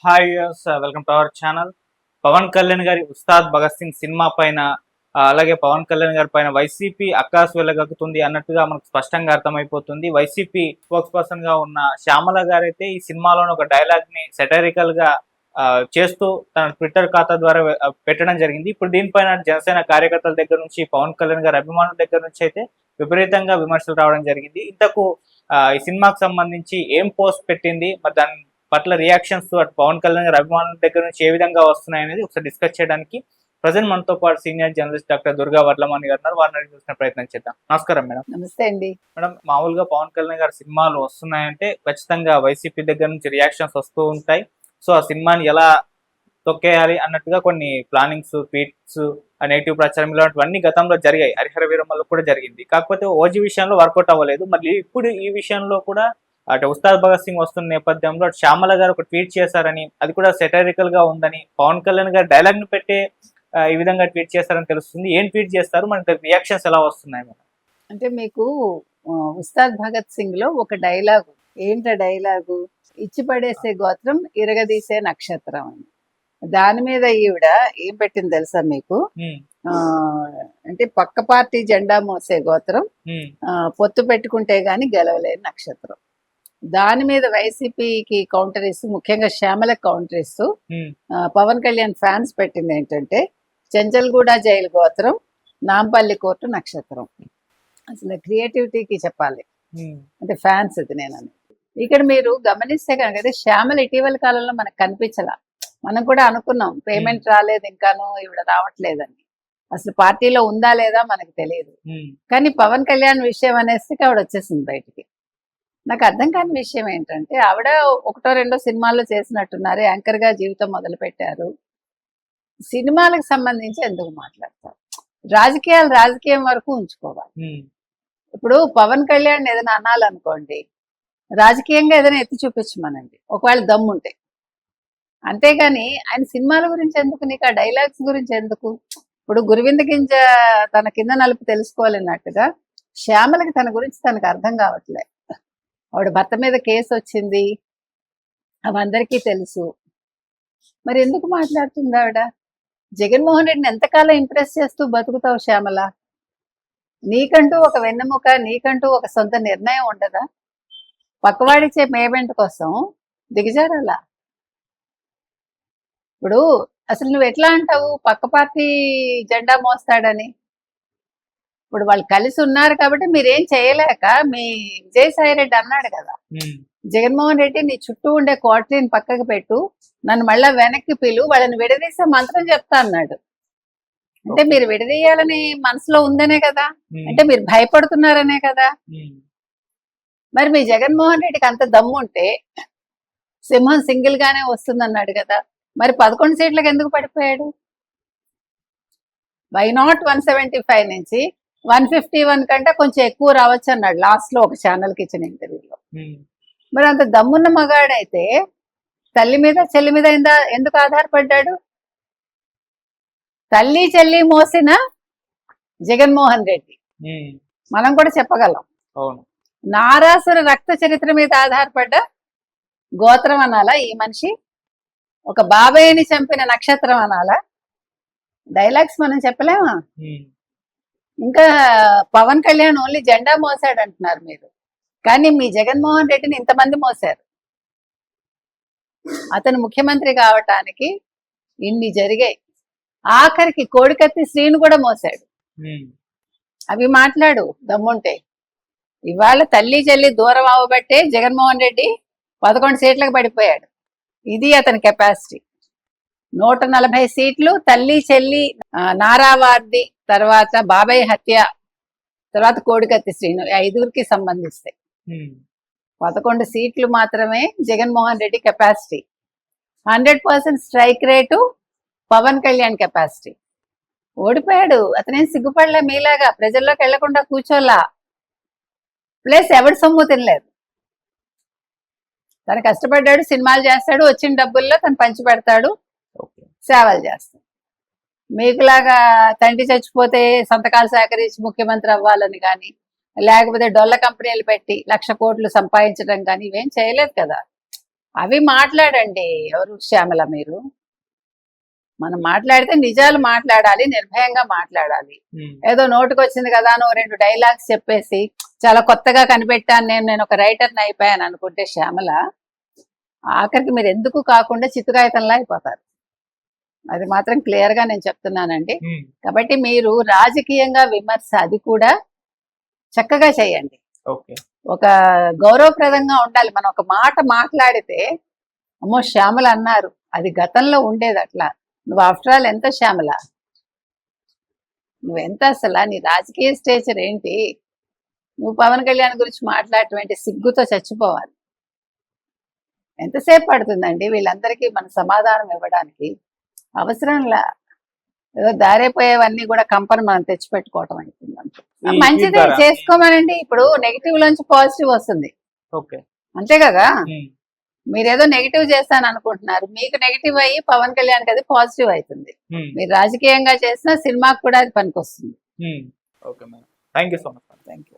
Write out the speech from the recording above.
Hi welcome to our channel. Pawan Kalyan గారి Ustaad Bhagat Singh cinema పైన అలాగే పవన్ కళ్యాణ్ గారి పైన వైసీపీ అక్కాసు వెళ్ళగక్కుతుంది అన్నట్టుగా మనకు స్పష్టంగా అర్థమైపోతుంది. వైసీపీ స్పోక్స్ పర్సన్ గా ఉన్న శ్యామల గారైతే ఈ సినిమాలోని ఒక డైలాగ్ ని సెటరికల్ గా చేస్తూ తన ట్విట్టర్ ఖాతా ద్వారా పెట్టడం జరిగింది. ఇప్పుడు దీనిపైన జనసేన కార్యకర్తల దగ్గర నుంచి పవన్ కళ్యాణ్ గారి అభిమానుల దగ్గర నుంచి అయితే విపరీతంగా విమర్శలు రావడం జరిగింది. ఇంతకు ఈ సినిమాకు సంబంధించి ఏం పోస్ట్ పెట్టింది, మరి దాని పట్ల రియాక్షన్స్ అటు పవన్ కళ్యాణ్ గారి అభిమానుల దగ్గర నుంచి ఏ విధంగా వస్తున్నాయి అనేది ఒకసారి డిస్కస్ చేయడానికి ప్రజెంట్ మనతో పాటు సీనియర్ జర్నలిస్ట్ డాక్టర్ దుర్గా వర్లమణి గారు వారిని చూసిన ప్రయత్నం చేద్దాం. నమస్కారం మేడం. నమస్తే అండి మేడం, మామూలుగా పవన్ కళ్యాణ్ గారి సినిమాలు వస్తున్నాయంటే ఖచ్చితంగా వైసీపీ దగ్గర నుంచి రియాక్షన్స్ వస్తూ ఉంటాయి. సో ఆ సినిమాని ఎలా తొక్కేయాలి అన్నట్టుగా కొన్ని ప్లానింగ్స్, ట్వీట్స్, నెగిటివ్ ప్రచారం ఇలాంటివన్నీ గతంలో జరిగాయి. హరిహర వీరమ్మలో కూడా జరిగింది. కాకపోతే ఓజీ విషయంలో వర్కౌట్ అవ్వలేదు. మళ్ళీ ఇప్పుడు ఈ విషయంలో కూడా అటు ఉస్తాద్ భగత్ సింగ్ వస్తున్న నేపథ్యంలో అటు శ్యామల గారు ఒక ట్వీట్ చేశారని, అది కూడా సెటరికల్ గా ఉందని, పవన్ కళ్యాణ్ గారు డైలాగ్ ని పెట్టే ఈ విధంగా ట్వీట్ చేస్తారని తెలుస్తుంది. ఏం ట్వీట్ చేస్తారు, మనకి రియాక్షన్స్ ఎలా వస్తున్నాయి మేడం? అంటే మీకు ఉస్తాద్ భగత్ సింగ్ లో ఒక డైలాగు, ఏంట డైలాగు, ఇచ్చి పడేసే గోత్రం ఇరగదీసే నక్షత్రం అని. దాని మీద ఈవిడ ఏం పెట్టింది తెలుసా మీకు? అంటే పక్క పార్టీ జెండా మోసే గోత్రం, పొత్తు పెట్టుకుంటే గాని గెలవలేని నక్షత్రం. దాని మీద వైసీపీకి కౌంటర్ ఇస్తూ, ముఖ్యంగా శ్యామల కౌంటర్ ఇస్తూ పవన్ కళ్యాణ్ ఫ్యాన్స్ పెట్టింది ఏంటంటే చెంచల్గూడ జైలు గోత్రం, నాంపల్లి కోర్టు నక్షత్రం. అసలు క్రియేటివిటీకి చెప్పాలి. అంటే ఫ్యాన్స్ ఇది నేను ఇక్కడ మీరు గమనిస్తే కనుక శ్యామల ఇటీవల కాలంలో మనకు కనిపించలా. మనం కూడా అనుకున్నాం పేమెంట్ రాలేదు ఇంకాను, ఈవిడ రావట్లేదని. అసలు పార్టీలో ఉందా లేదా మనకు తెలియదు. కానీ పవన్ కళ్యాణ్ విషయం అనేసి ఆవిడ వచ్చేసింది బయటికి. నాకు అర్థం కాని విషయం ఏంటంటే ఆవిడ ఒకటో రెండో సినిమాల్లో చేసినట్టున్నారు, యాంకర్ గా జీవితం మొదలు పెట్టారు. సినిమాలకు సంబంధించి ఎందుకు మాట్లాడతారు? రాజకీయాలు రాజకీయం వరకు ఉంచుకోవాలి. ఇప్పుడు పవన్ కళ్యాణ్ ఏదైనా అనాలనుకోండి, రాజకీయంగా ఏదైనా ఎత్తి చూపించమనండి ఒకవేళ దమ్ముంటే. అంతేగాని ఆయన సినిమాల గురించి ఎందుకు, నీకు ఆ డైలాగ్స్ గురించి ఎందుకు? ఇప్పుడు గురువింద గింజ తన కింద నలుపు తెలుసుకోవాలన్నట్టుగా శ్యామలకి తన గురించి తనకు అర్థం కావట్లే. ఆవిడ భర్త మీద కేసు వచ్చింది, అవందరికీ తెలుసు. మరి ఎందుకు మాట్లాడుతుంది ఆవిడ? జగన్మోహన్ రెడ్డిని ఎంతకాలం ఇంప్రెస్ చేస్తూ బతుకుతావు శ్యామల? నీకంటూ ఒక వెన్నెముక, నీకంటూ ఒక సొంత నిర్ణయం ఉండదా? పక్కవాడిచ్చే పేమెంట్ కోసం దిగజారాలా? ఇప్పుడు అసలు నువ్వు ఎట్లా అంటావు పక్క పార్టీ జెండా మోస్తాడని? ఇప్పుడు వాళ్ళు కలిసి ఉన్నారు కాబట్టి మీరేం చేయలేక మీ విజయసాయి రెడ్డి అన్నాడు కదా, జగన్మోహన్ రెడ్డి నీ చుట్టూ ఉండే క్వార్టరీని పక్కకు పెట్టు, నన్ను మళ్ళా వెనక్కి పిలు, వాళ్ళని విడదీసే మంత్రం చెప్తా అన్నాడు. అంటే మీరు విడదీయాలని మనసులో ఉందనే కదా, అంటే మీరు భయపడుతున్నారనే కదా. మరి మీ జగన్మోహన్ రెడ్డికి అంత దమ్ము ఉంటే సింహం సింగిల్ గానే వస్తుందన్నాడు కదా, మరి 11 సీట్లకు ఎందుకు పడిపోయాడు? వై నాట్ 175 నుంచి 151 కంటే కొంచెం ఎక్కువ రావచ్చు అన్నాడు లాస్ట్ లో ఒక ఛానల్కి ఇచ్చిన ఇంటర్వ్యూలో. మరి అంత దమ్మున్న మగాడైతే తల్లి మీద చెల్లి మీద ఎందుకు ఆధారపడ్డాడు? తల్లి చెల్లి మోసిన జగన్మోహన్ రెడ్డి మనం కూడా చెప్పగలం. నారాసుర రక్త చరిత్ర మీద ఆధారపడ్డ గోత్రం అనాలా ఈ మనిషి? ఒక బాబాయ్ని చంపిన నక్షత్రం అనాలా? డైలాగ్స్ మనం చెప్పలేమా? ఇంకా పవన్ కళ్యాణ్ ఓన్లీ జెండా మోసాడు అంటున్నారు మీరు, కానీ మీ జగన్మోహన్ రెడ్డిని ఇంతమంది మోసారు. అతను ముఖ్యమంత్రి కావటానికి ఇన్ని జరిగాయి. ఆఖరికి కోడికత్తి శ్రీను కూడా మోసాడు. అవి మాట్లాడు దమ్ముంటే. ఇవాళ తల్లి చెల్లి దూరం అవ్వబట్టే జగన్మోహన్ రెడ్డి 11 సీట్లకు పడిపోయాడు. ఇది అతని కెపాసిటీ. 140 సీట్లు తల్లి చెల్లి, నారావార్ది, తర్వాత బాబాయ్ హత్య, తర్వాత కోడికత్తి శ్రీను, 5గురికి సంబంధిస్తాయి. 11 సీట్లు మాత్రమే Jaganmohan Reddy capacity. 100% strike rate Pawan Kalyan capacity. ఓడిపోయాడు. అతనేం సిగ్గుపడలే మీలాగా, ప్రజల్లోకి వెళ్లకుండా కూర్చోలా. ప్లస్ ఎవడి సొమ్ము తినలేదు. తను కష్టపడ్డాడు, సినిమాలు చేస్తాడు, వచ్చిన డబ్బుల్లో తను పంచి పెడతాడు, సేవలు చేస్తాడు. మీకులాగా తండ్రి చచ్చిపోతే సంతకాలు సేకరించి ముఖ్యమంత్రి అవ్వాలని కానీ, లేకపోతే డొల్ల కంపెనీలు పెట్టి 1,00,000 కోట్లు సంపాదించడం కానీ ఇవేం చేయలేదు కదా. అవి మాట్లాడండి. ఎవరు శ్యామల మీరు? మనం మాట్లాడితే నిజాలు మాట్లాడాలి, నిర్భయంగా మాట్లాడాలి. ఏదో నోటికి వచ్చింది కదా నువ్వు 2 డైలాగ్స్ చెప్పేసి చాలా కొత్తగా కనిపెట్టాను నేను ఒక రైటర్ని అయిపోయాను అనుకుంటే శ్యామల, ఆఖరికి మీరు ఎందుకు కాకుండా చిత్తుకాయతంలా అయిపోతారు. అది మాత్రం క్లియర్ గా నేను చెప్తున్నానండి. కాబట్టి మీరు రాజకీయంగా విమర్శ అది కూడా చక్కగా చేయండి. ఓకే. ఒక గౌరవప్రదంగా ఉండాలి. మనం ఒక మాట మాట్లాడితే అమ్మో శ్యామల అన్నారు, అది గతంలో ఉండేది అట్లా. నువ్వు ఆఫ్టర్ ఆల్ ఎంత శ్యామల, నువ్వెంత అసలు, నీ రాజకీయ స్టేచర్ ఏంటి? నువ్వు పవన్ కళ్యాణ్ గురించి మాట్లాడటం సిగ్గుతో చచ్చిపోవాలి. ఎంతసేపు పడుతుందండి వీళ్ళందరికీ మన సమాధానం ఇవ్వడానికి? అవసరంలా ఏదో దారైపోయేవన్నీ కూడా కంపని మనం తెచ్చిపెట్టుకోవటం అవుతుంది. మంచిదే, చేసుకోమనండి. ఇప్పుడు నెగిటివ్ లోంచి పాజిటివ్ వస్తుంది. ఓకే, అంతే కదా. మీరేదో నెగిటివ్ చేస్తాను అనుకుంటున్నారు, మీకు నెగిటివ్ అయ్యి పవన్ కళ్యాణ్ కి అది పాజిటివ్ అవుతుంది. మీరు రాజకీయంగా చేసిన సినిమాకు కూడా అది పనికొస్తుంది. Okay madam, thank you so much. Thank you.